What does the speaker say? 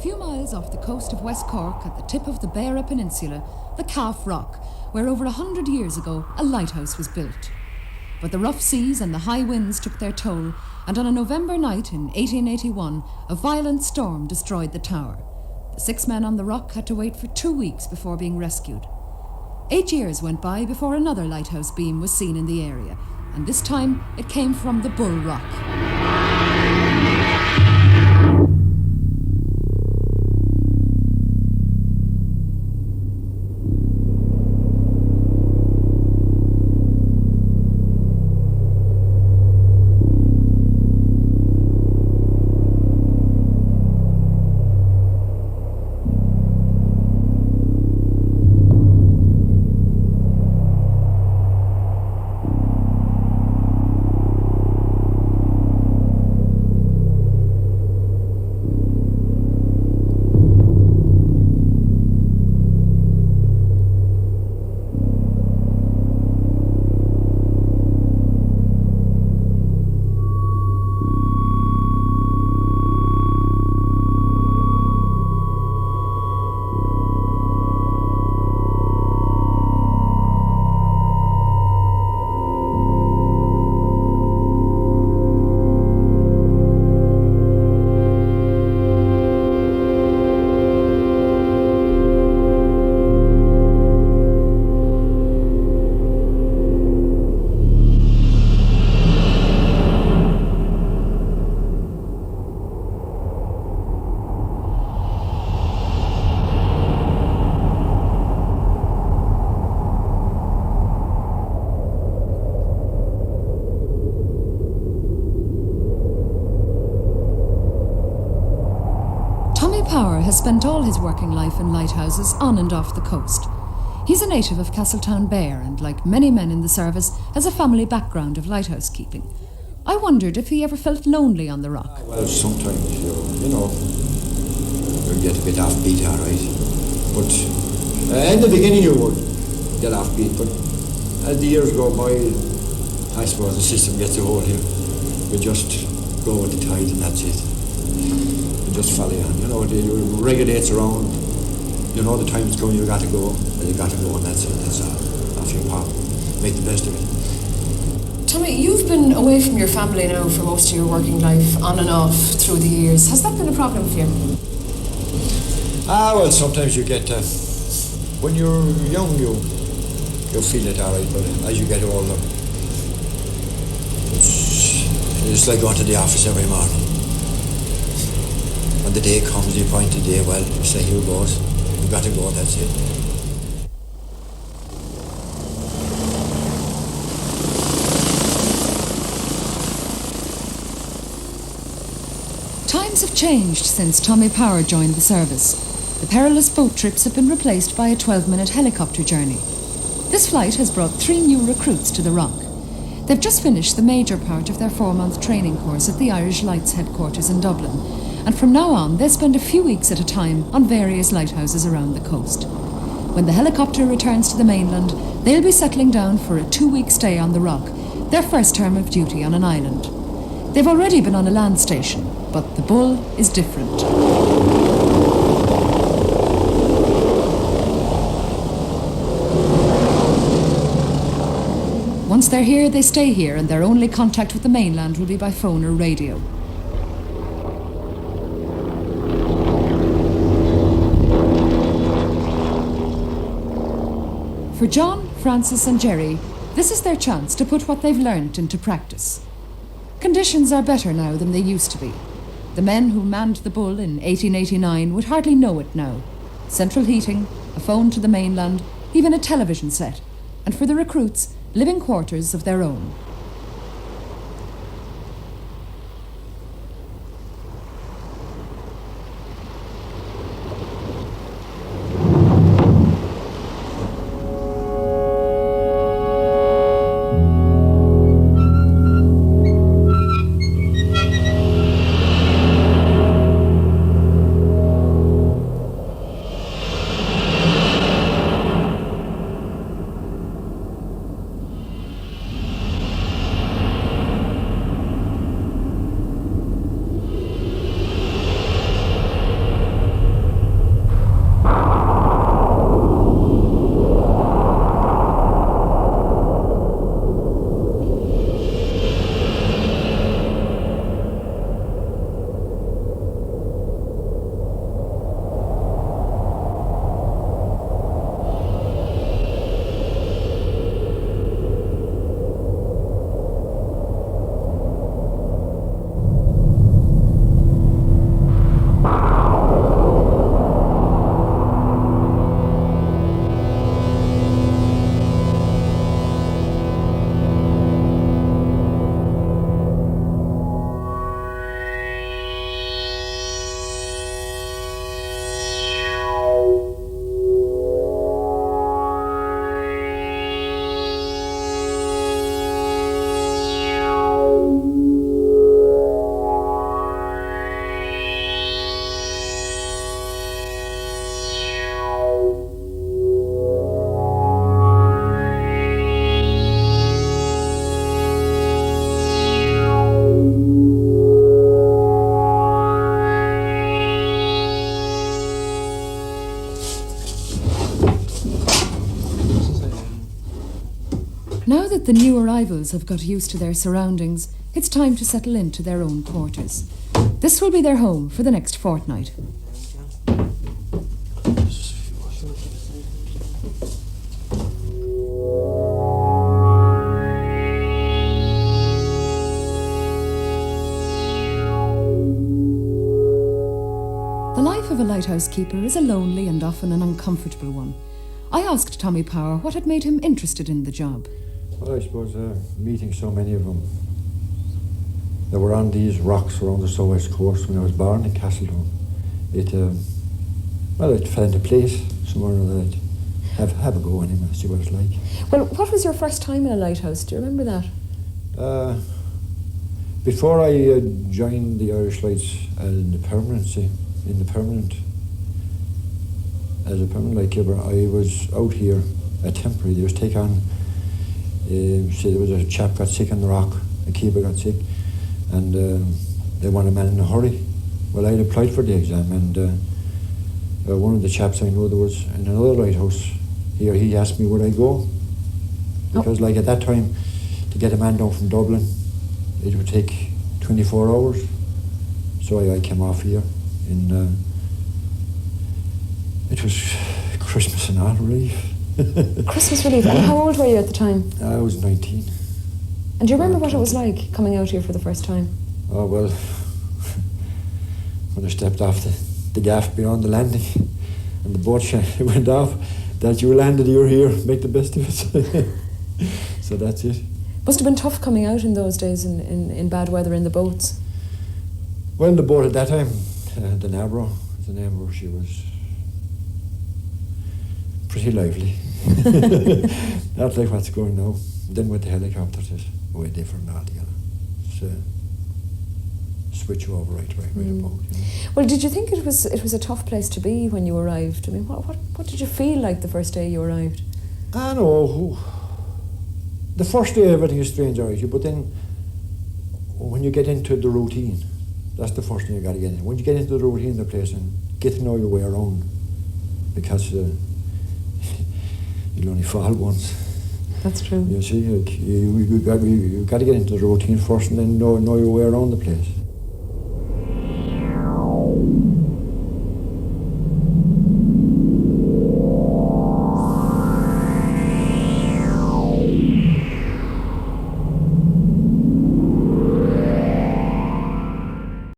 few miles off the coast of West Cork, at the tip of the Beara Peninsula, the Calf Rock, where over 100 years ago a lighthouse was built. But the rough seas and the high winds took their toll, and on a November night in 1881, a violent storm destroyed the tower. The 6 men on the rock had to wait for 2 weeks before being rescued. 8 years went by before another lighthouse beam was seen in the area, and this time it came from the Bull Rock. Tommy Power has spent all his working life in lighthouses on and off the coast. He's a native of Castletownbere and, like many men in the service, has a family background of lighthouse keeping. I wondered if he ever felt lonely on the rock. Well, sometimes, you get a bit offbeat, all right. But in the beginning you would get offbeat, but as the years go by, I suppose the system gets a hold of you. You just go with the tide and that's it. You just follow on. It regulates around. You know the time's coming, you got to go, and that's it, that's all. Off you pop. Make the best of it. Tommy, you've been away from your family now for most of your working life, on and off through the years. Has that been a problem for you? Well, sometimes you get, when you're young, you feel it all right, but as you get older, it's like going to the office every morning. When the day comes, you point the day, well, you say, here goes. You got to go, that's it. Times have changed since Tommy Power joined the service. The perilous boat trips have been replaced by a 12-minute helicopter journey. This flight has brought 3 new recruits to the Rock. They've just finished the major part of their 4-month training course at the Irish Lights headquarters in Dublin, and from now on they'll spend a few weeks at a time on various lighthouses around the coast. When the helicopter returns to the mainland, they'll be settling down for a 2-week stay on the Rock, their first term of duty on an island. They've already been on a land station, but the Bull is different. Once they're here, they stay here, and their only contact with the mainland will be by phone or radio. For John, Francis and Jerry, this is their chance to put what they've learnt into practice. Conditions are better now than they used to be. The men who manned the Bull in 1889 would hardly know it now. Central heating, a phone to the mainland, even a television set, and for the recruits, living quarters of their own. that the new arrivals have got used to their surroundings, it's time to settle into their own quarters. This will be their home for the next fortnight. The life of a lighthouse keeper is a lonely and often an uncomfortable one. I asked Tommy Power what had made him interested in the job. Well, I suppose meeting so many of them. They were on these rocks around the southwest coast when I was born in Castletown. It fell into place somewhere or other. I'd have a go on him and see what it's like. Well, what was your first time in a lighthouse? Do you remember that? Before I joined the Irish Lights as a permanent lightkeeper, I was out here at temporary. They was take on, say there was a chap got sick on the rock, a keeper got sick, and they wanted a man in a hurry. Well, I had applied for the exam, and one of the chaps I know, there was in another lighthouse here, he asked me would I go, because like at that time, to get a man down from Dublin, it would take 24 hours. So I came off here in, it was Christmas and all relief. Christmas relief. And how old were you at the time? I was 19. And do you remember what it was like coming out here for the first time? Oh, well, when I stepped off the gaff beyond the landing and the boat went off, that you landed, you're here, make the best of it. So that's it. Must have been tough coming out in those days in bad weather in the boats. Well, the boat at that time, the Nabro, she was pretty lively. Not like what's going now. Then with the helicopters, it's way different altogether. So switch you over right about. You know. Well, did you think it was a tough place to be when you arrived? I mean, what did you feel like the first day you arrived? I know. The first day everything is strange, alright, but then when you get into the routine, that's the first thing you got to get in. When you get into the routine of the place and get to know your way around, because you'll only fall once. That's true. You see, you got to get into the routine first and then know your way around the place.